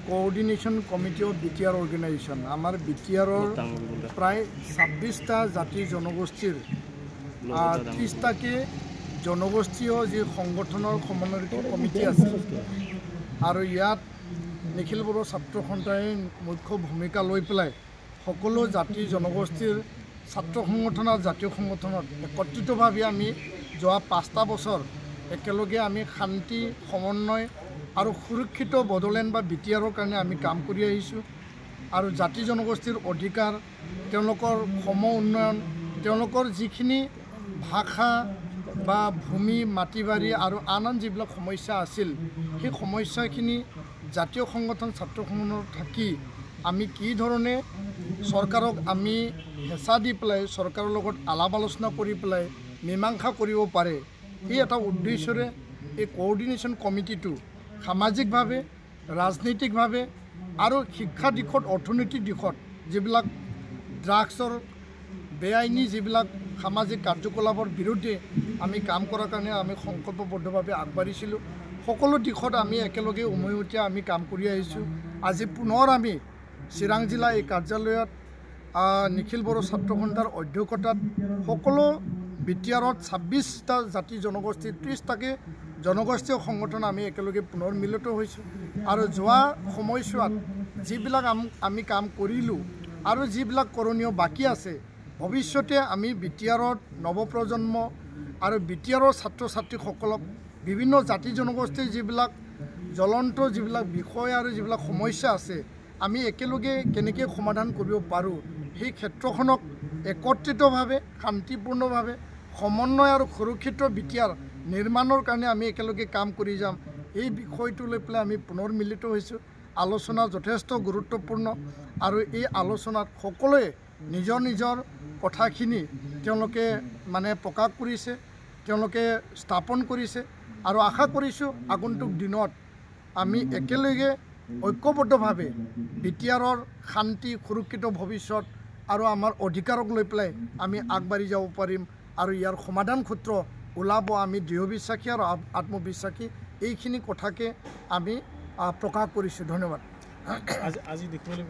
Coordination committee of BTR organization আমার বিটিআরর প্রায় 26টা জাতি জনগোষ্ঠীর 30টাকে জনগোষ্ঠীয় যে সংগঠনের সমন্বয় কমিটি আছে আর ইয়াত নিখিল বড়ো ছাত্র সন্থাই মুখ্য ভূমিকা লৈ পেলাই সকলো জাতি জনগোষ্ঠীর ছাত্র সংগঠন আর জাতীয় সংগঠনত একত্রিতভাবে আমি যোৱা 5টা বছৰ একেলগে আমি শান্তি সমন্বয় আৰু সুৰক্ষিত বড়োলেণ্ড বা বিটিআৰৰ কাৰণে আমি কাম কৰি আহিছোঁ আৰু জাতি জনগোষ্ঠীৰ অধিকাৰ তেওঁলোকৰ সম উন্নয়ন তেওঁলোকৰ যিখিনি ভাষা বা ভূমি মাটি বাৰী আৰু আন যিবিলাক সমস্যা আছিল সেই সমস্যাখিনি জাতীয় সংগঠন ছাত্ৰ সংগঠনত থাকি আমি কি ধৰণে চৰকাৰক আমি হেঁচা দি পেলাই চৰকাৰৰ লগত আলাপ আলোচনা কৰি পেলাই মীমাংসা কৰিব পাৰে এই এটা উদ্দেশ্যৰে এই কোঅৰ্ডিনেশ্যন কমিটিটো সামাজিকভাৱে ৰাজনৈতিকভাৱে আৰু শিক্ষা দিশত অৰ্থনৈতিক দিশত যিবিলাক ড্ৰাগছৰ বেআইনী যিবিলাক সামাজিক কাৰ্যকলাপৰ বিৰুদ্ধে আমি কাম কৰাৰ কাৰণে আমি সংকল্পবদ্ধভাৱে আগবাঢ়িছিলোঁ সকলো দিশত আমি একেলগে উমৈহতীয়া আমি কাম কৰি আহিছোঁ আজি পুনৰ আমি চিৰাং জিলা এই কাৰ্যালয়ত নিখিল বড়ো ছাত্ৰ সন্থাৰ অধ্যক্ষতাত সকলো বিটিআৰত 26টা জাতি জনগোষ্ঠীৰ 30টাকে জনগোষ্ঠীয় সংগঠন আমি একেলগে পুনৰ মিলিত হৈছোঁ আৰু যোৱা সময়ছোৱাত যিবিলাক আমি কাম কৰিলোঁ আৰু যিবিলাক কৰণীয় বাকী আছে ভৱিষ্যতে আমি বিটিআৰত নৱপ্ৰজন্ম আৰু বিটিআৰৰ ছাত্ৰ ছাত্ৰীসকলক বিভিন্ন জাতি জনগোষ্ঠীৰ যিবিলাক জ্বলন্ত যিবিলাক বিষয় আৰু যিবিলাক সমস্যা আছে আমি একেলগে কেনেকৈ সমাধান কৰিব পাৰোঁ সেই ক্ষেত্ৰখনক একত্ৰিতভাৱে শান্তিপূৰ্ণভাৱে সমন্বয় আৰু সুৰক্ষিত বিটিআৰ নিৰ্মাণৰ কাৰণে আমি একেলগে কাম কৰি যাম এই বিষয়টো লৈ পেলাই আমি পুনৰ মিলিত হৈছোঁ আলোচনা যথেষ্ট গুৰুত্বপূৰ্ণ আৰু এই আলোচনাত সকলোৱে নিজৰ নিজৰ কথাখিনি তেওঁলোকে মানে প্ৰকাশ কৰিছে তেওঁলোকে স্থাপন কৰিছে আৰু আশা কৰিছোঁ আগন্তুক দিনত আমি একেলগে ঐক্যবদ্ধভাৱে বিটিআৰৰ শান্তি সুৰক্ষিত ভৱিষ্যত আৰু আমাৰ অধিকাৰক লৈ পেলাই আমি আগবাঢ়ি যাব পাৰিম আৰু ইয়াৰ সমাধান সূত্ৰ ওলাব আমি দৃঢ় বিশ্বাসী আৰু আত্মবিশ্বাসী এইখিনি কথাকে আমি প্ৰকাশ কৰিছোঁ ধন্যবাদ। আজি দেখিবলৈ